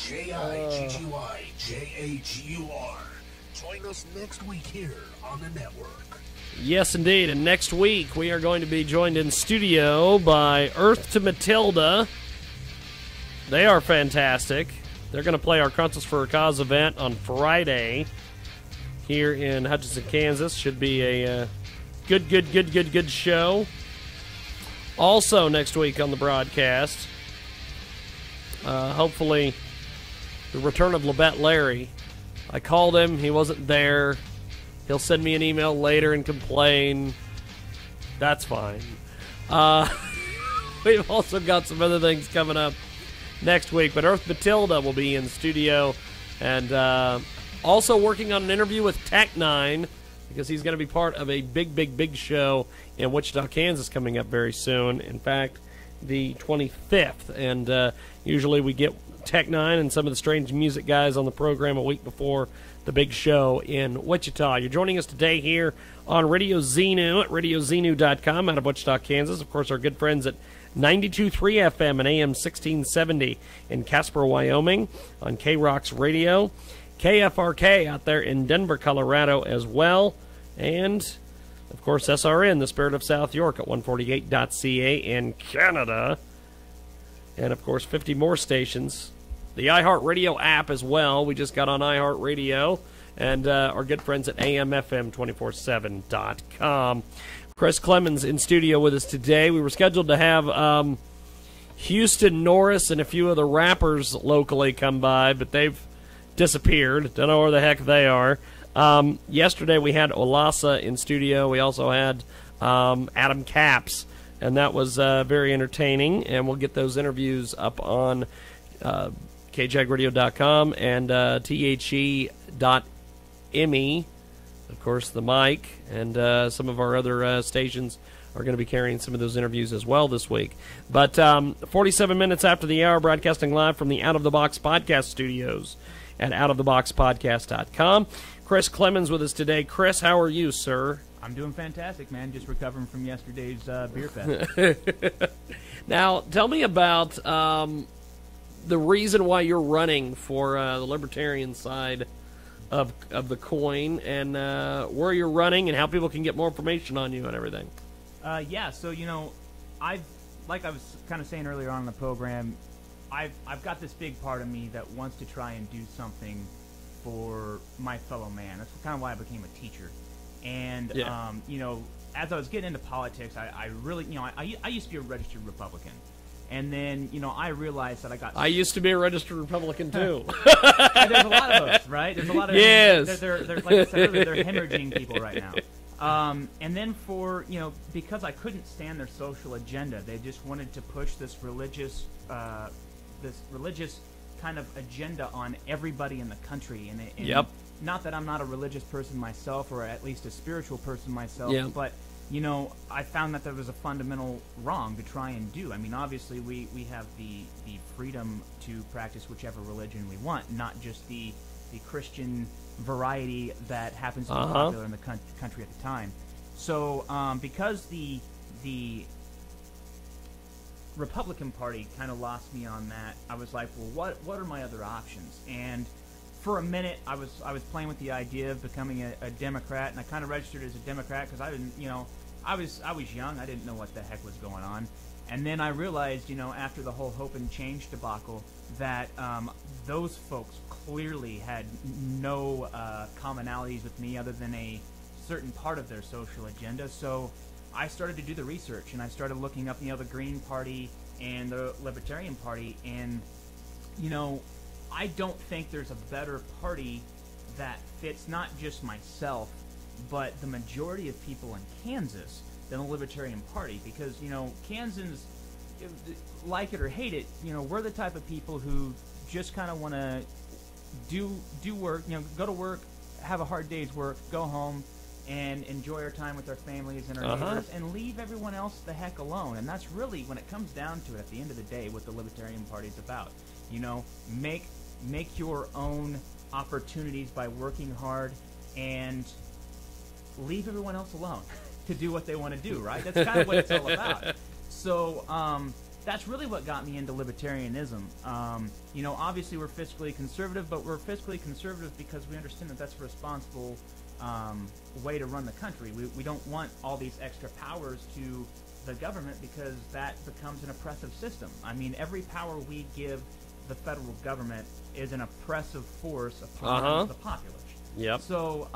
Jiggy Jaguar. Join us next week here on the network. Yes, indeed. And next week, we are going to be joined in studio by Earth to Matilda. They are fantastic. They're going to play our Concerts for a Cause event on Friday here in Hutchinson, Kansas. Should be a good show. Also next week on the broadcast, hopefully, the return of Labette Larry. I called him. He wasn't there. He'll send me an email later and complain. That's fine. We've also got some other things coming up next week. But Earth Matilda will be in studio. And also working on an interview with Tech9, because he's going to be part of a big show in Wichita, Kansas coming up very soon. In fact, the 25th. And usually we get Tech9 and some of the Strange Music guys on the program a week before the big show in Wichita. You're joining us today here on Radio Xenu at radiozenu.com out of Wichita, Kansas. Of course, our good friends at 92.3 FM and AM 1670 in Casper, Wyoming on K-Rock's Radio. KFRK out there in Denver, Colorado as well. And, of course, SRN, the Spirit of South York at 148.ca in Canada. And, of course, 50 more stations. The iHeartRadio app as well. We just got on iHeartRadio. And our good friends at AMFM247.com. Chris Clemmons in studio with us today. We were scheduled to have Houston Norris and a few of the rappers locally come by, but they've disappeared. Don't know where the heck they are. Yesterday we had Olasa in studio. We also had Adam Capps, and that was very entertaining. And we'll get those interviews up on kjagradio.com and the.me, of course, the mic, and some of our other stations are going to be carrying some of those interviews as well this week. But 47 minutes after the hour, broadcasting live from the Out of the Box podcast studios at outoftheboxpodcast.com. Chris Clemmons with us today. Chris, how are you, sir? I'm doing fantastic, man. Just recovering from yesterday's beer fest. Now, tell me about the reason why you're running for the Libertarian side of the coin, and where you're running, and how people can get more information on you and everything. Yeah, so, like I was kind of saying earlier on in the program, I've got this big part of me that wants to try and do something for my fellow man. That's kind of why I became a teacher. And, yeah. As I was getting into politics, I really, I used to be a registered Republican. And then, I realized that I used to be a registered Republican, too. There's a lot of us, right? There's a lot of... Yes. They're like I said earlier, they're hemorrhaging people right now. And then because I couldn't stand their social agenda, they just wanted to push this religious kind of agenda on everybody in the country. And yep. Not that I'm not a religious person myself, or at least a spiritual person myself, yeah. But I found that there was a fundamental wrong to try and do. I mean, obviously, we have the freedom to practice whichever religion we want, not just the Christian variety that happens to be popular in the country at the time. So, because the Republican Party kind of lost me on that, I was like, well, what are my other options? And for a minute, I was playing with the idea of becoming a Democrat, and I kind of registered as a Democrat because I didn't, I was young, I didn't know what the heck was going on, and then I realized, after the whole Hope and Change debacle, that those folks clearly had no commonalities with me other than a certain part of their social agenda. So I started to do the research, and I started looking up, the Green Party and the Libertarian Party, and I don't think there's a better party that fits not just myself, but the majority of people in Kansas than the Libertarian Party. Because, Kansans, like it or hate it, we're the type of people who just kind of want to do work, go to work, have a hard day's work, go home, and enjoy our time with our families and our neighbors, and leave everyone else the heck alone. And that's really, when it comes down to it, at the end of the day, what the Libertarian Party is about. Make your own opportunities by working hard, and leave everyone else alone to do what they want to do, right? That's kind of what it's all about. So that's really what got me into libertarianism. You know, obviously we're fiscally conservative, but we're fiscally conservative because we understand that that's a responsible way to run the country. We don't want all these extra powers to the government because that becomes an oppressive system. I mean, every power we give the federal government is an oppressive force upon the populace. Yep. So,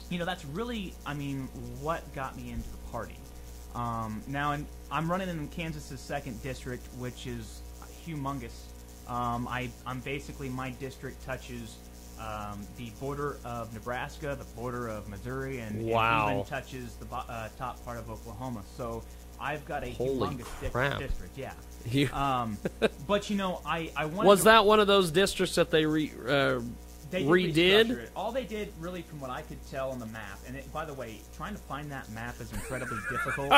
you know, that's really, I mean, what got me into the party. Now, I'm running in Kansas's 2nd district, which is humongous. I'm basically, my district touches the border of Nebraska, the border of Missouri, and even touches the top part of Oklahoma. So I've got a humongous district. Yeah. But you know, I wanted was that one of those districts that they redid? Restructure it. All they did, really, from what I could tell on the map, and by the way, trying to find that map is incredibly difficult.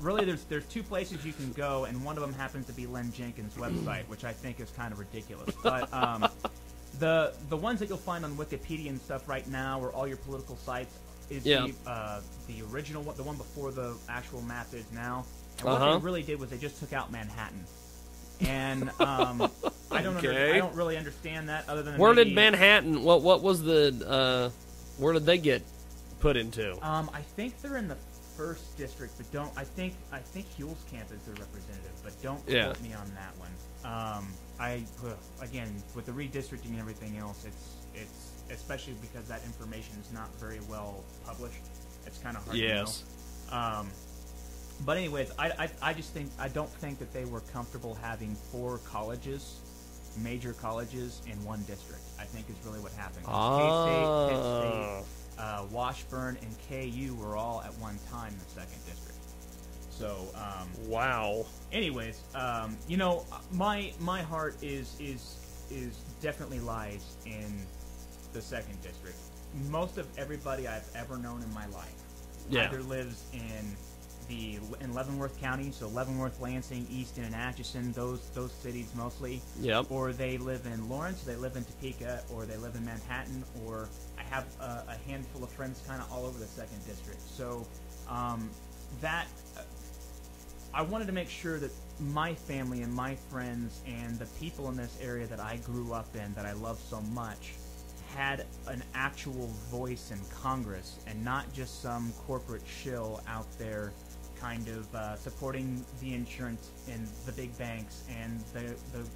Really, there's 2 places you can go, and one of them happens to be Len Jenkins' website, which I think is kind of ridiculous. But the ones that you'll find on Wikipedia and stuff right now, or all your political sites, is the original one, the one before the actual map is now. And what they really did was they just took out Manhattan. And I don't really understand that, other than where did Manhattan? What was the? Where did they get put into? I think they're in the 1st district, but don't. I think Huell's Camp is their representative, but don't quote me on that one. Again, with the redistricting and everything else, it's especially because that information is not very well published. It's kind of hard to know. But anyways, I just don't think that they were comfortable having 4 colleges, major colleges, in one district. I think is really what happened. K-State, Pitt State, Washburn, and KU were all at one time the 2nd district. So wow. Anyways, you know, my heart is definitely lies in the 2nd district. Most of everybody I've ever known in my life either lives in Leavenworth County, so Leavenworth, Lansing, Easton, and Atchison, those cities mostly. Yep. Or they live in Lawrence, they live in Topeka, or they live in Manhattan, or I have a handful of friends kind of all over the 2nd district. So that I wanted to make sure that my family and my friends and the people in this area that I grew up in, that I love so much, had an actual voice in Congress and not just some corporate shill out there kind of supporting the insurance and the big banks and the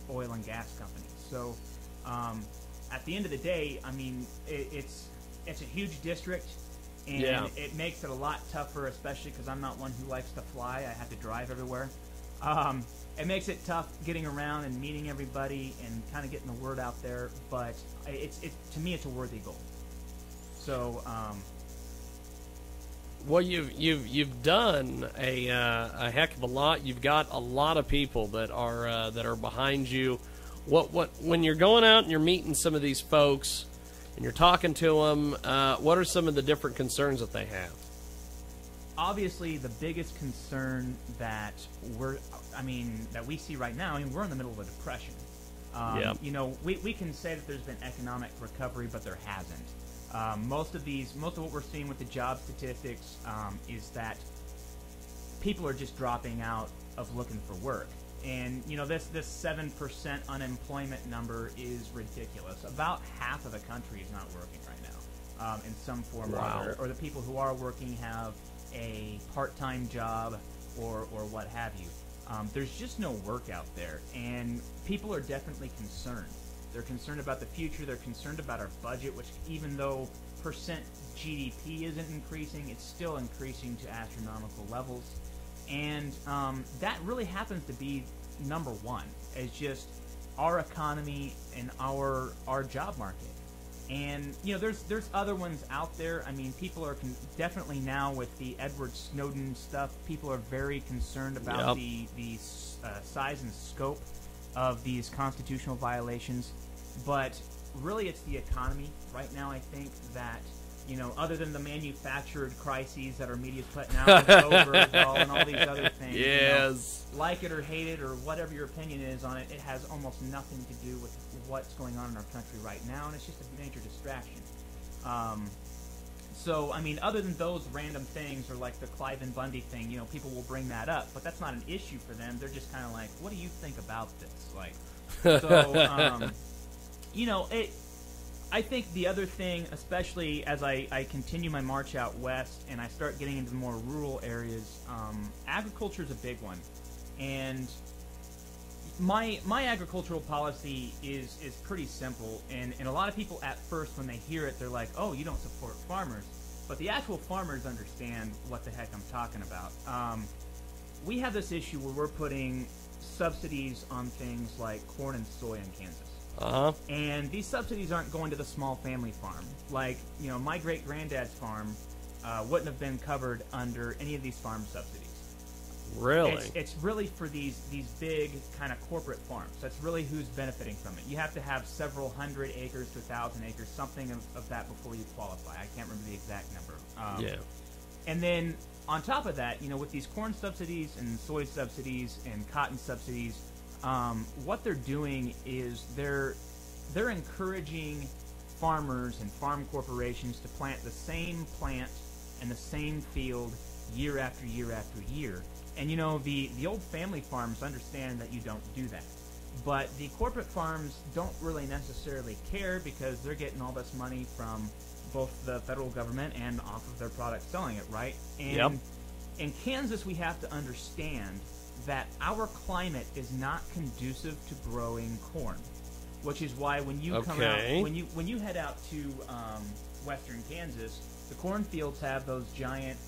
oil and gas companies. So at the end of the day, I mean, it's a huge district, and it makes it a lot tougher, especially because I'm not one who likes to fly. I have to drive everywhere. It makes it tough getting around and meeting everybody and kind of getting the word out there, but to me, it's a worthy goal. So, well, you've done a heck of a lot. You've got a lot of people that are behind you. When you're going out and you're meeting some of these folks and you're talking to them, what are some of the different concerns that they have? Obviously, the biggest concern that we see right now, I mean, we're in the middle of a depression. You know, we can say that there's been economic recovery, but there hasn't. Most of what we're seeing with the job statistics is that people are just dropping out of looking for work. And, you know, this 7% unemployment number is ridiculous. About half of the country is not working right now in some form or other. Or the people who are working have a part-time job or what have you. There's just no work out there, and people are definitely concerned. They're concerned about the future. They're concerned about our budget, which, even though percent GDP isn't increasing, it's still increasing to astronomical levels. And that really happens to be number one, is just our economy and our job market. And, you know, there's other ones out there. I mean, people are definitely now with the Edward Snowden stuff, people are very concerned about the size and scope of these constitutional violations. But really, it's the economy right now, I think, that, you know, other than the manufactured crises that our media's putting out with Overall and all these other things, yes, you know, like it or hate it or whatever your opinion is on it, it has almost nothing to do with what's going on in our country right now, and it's just a major distraction. So, I mean, other than those random things, or like the Clive and Bundy thing, you know, people will bring that up, but that's not an issue for them. They're just kind of like, what do you think about this? Like, so, you know, I think the other thing, especially as I continue my march out west and I start getting into the more rural areas, agriculture is a big one. And my agricultural policy is pretty simple. And a lot of people at first, when they hear it, they're like, oh, you don't support farmers. But the actual farmers understand what the heck I'm talking about. We have this issue where we're putting subsidies on things like corn and soy in Kansas. Uh-huh. And these subsidies aren't going to the small family farm. Like, you know, my great-granddad's farm wouldn't have been covered under any of these farm subsidies. Really? It's really for these big kind of corporate farms. That's really who's benefiting from it. You have to have several hundred acres to 1,000 acres, something of that before you qualify. I can't remember the exact number. Yeah. And then on top of that, you know, with these corn subsidies and soy subsidies and cotton subsidies, what they're doing is they're encouraging farmers and farm corporations to plant the same plant in the same field year after year after year. And, you know, the old family farms understand that you don't do that. But the corporate farms don't really necessarily care because they're getting all this money from both the federal government and off of their product selling it, right? And Yep. in Kansas, we have to understand that our climate is not conducive to growing corn, which is why when you come out, when you head out to western Kansas, the cornfields have those giant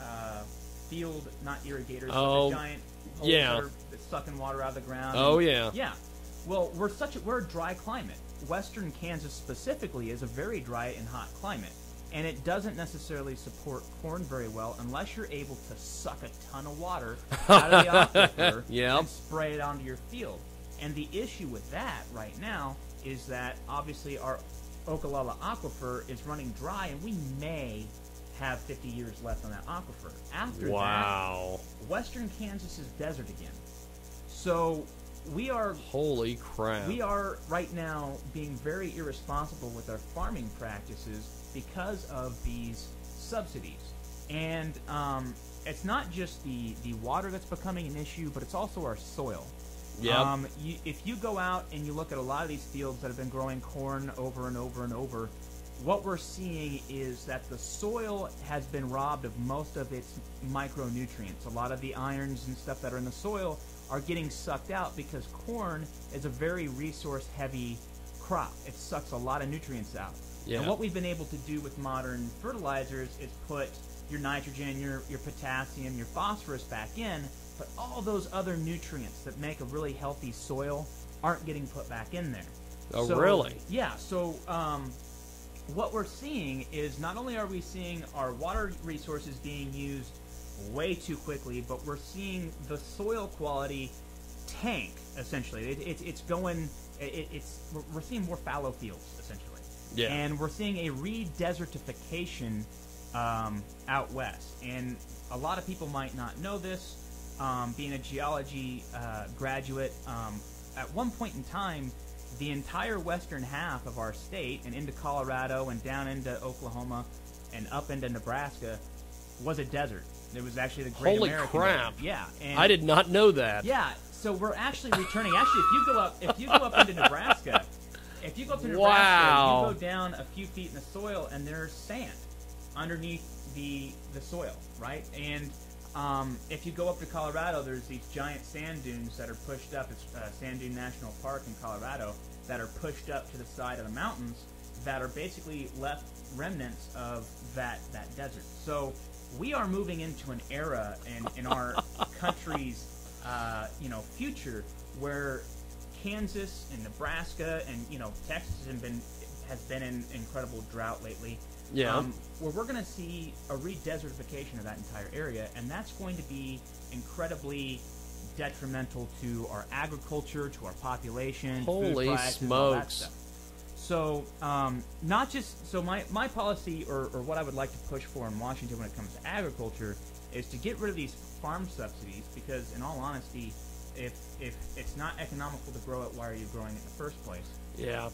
field, not irrigators, but the giant holes that are sucking water out of the ground. Oh, and, yeah. Yeah. Well, we're a dry climate. Western Kansas specifically is a very dry and hot climate. And it doesn't necessarily support corn very well unless you're able to suck a ton of water out of the aquifer Yep. and spray it onto your field. And the issue with that right now is that obviously our Ocala aquifer is running dry, and we may have 50 years left on that aquifer. After that, western Kansas is desert again. So we are Holy crap. we are right now being very irresponsible with our farming practices because of these subsidies. And it's not just the water that's becoming an issue, but it's also our soil. Yep. If you go out and you look at a lot of these fields that have been growing corn over and over and over, what we're seeing is that the soil has been robbed of most of its micronutrients. A lot of the irons and stuff that are in the soil are getting sucked out because corn is a very resource-heavy crop. It sucks a lot of nutrients out. Yeah. And what we've been able to do with modern fertilizers is put your nitrogen, your potassium, your phosphorus back in, but all those other nutrients that make a really healthy soil aren't getting put back in there. Oh, So, really? Yeah, so what we're seeing is not only are we seeing our water resources being used way too quickly, but we're seeing the soil quality tank, essentially. We're seeing more fallow fields, essentially. Yeah. And we're seeing a re-desertification out west. And a lot of people might not know this. Being a geology graduate, at one point in time, the entire western half of our state and into Colorado and down into Oklahoma and up into Nebraska was a desert. It was actually the Great Holy American crap. Desert. Yeah. And I did not know that. yeah, so we're actually returning. Actually, if you go up into Nebraska, Wow. you go down a few feet in the soil, and there's sand underneath the soil, right? And if you go up to Colorado, there's these giant sand dunes that are pushed up. It's Sand Dune National Park in Colorado that are pushed up to the side of the mountains that are basically left remnants of that desert. So we are moving into an era in our country's future where Kansas and Nebraska and Texas has been in incredible drought lately. Yeah. Where we're going to see a re-desertification of that entire area, and that's going to be incredibly detrimental to our agriculture, to our population, Holy food prices, all that smokes. stuff. So, my policy or what I would like to push for in Washington when it comes to agriculture is to get rid of these farm subsidies, because in all honesty, if it's not economical to grow it, why are you growing it in the first place? Yeah.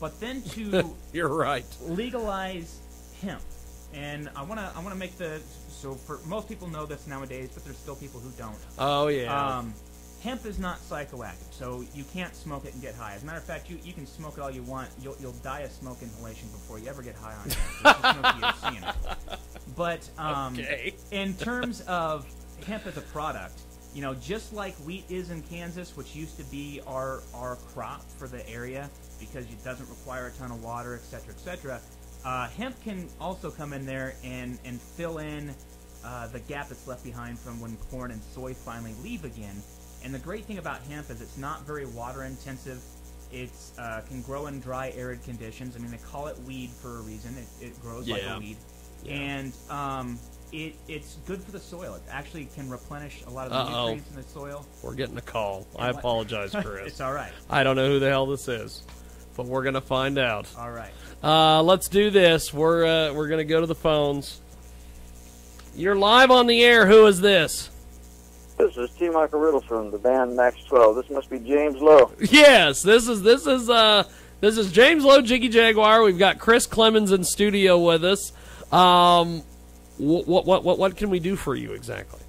But then to You're right. legalize hemp And I wanna make so for most people know this nowadays, but there's still people who don't. Oh yeah. Hemp is not psychoactive, so you can't smoke it and get high. As a matter of fact, you can smoke it all you want. You'll die of smoke inhalation before you ever get high on hemp. There's no THC in it. But Okay. in terms of hemp as a product, you know, just like wheat is in Kansas, which used to be our crop for the area because it doesn't require a ton of water, et cetera, hemp can also come in there and fill in the gap that's left behind from when corn and soy finally leave again. And the great thing about hemp is it's not very water intensive. It can grow in dry, arid conditions. I mean, they call it weed for a reason. It grows like a weed. Yeah. And it's good for the soil. It actually can replenish a lot of the nutrients in the soil. We're getting a call. I apologize, Chris. It's all right. I don't know who the hell this is, but we're going to find out. All right. Let's do this. We're going to go to the phones. You're live on the air. Who is this? This is T. Michael Riddle from the band Max 12. This must be James Lowe. Yes, this is James Lowe, Jiggy Jaguar. We've got Chris Clemmons in studio with us. What can we do for you exactly?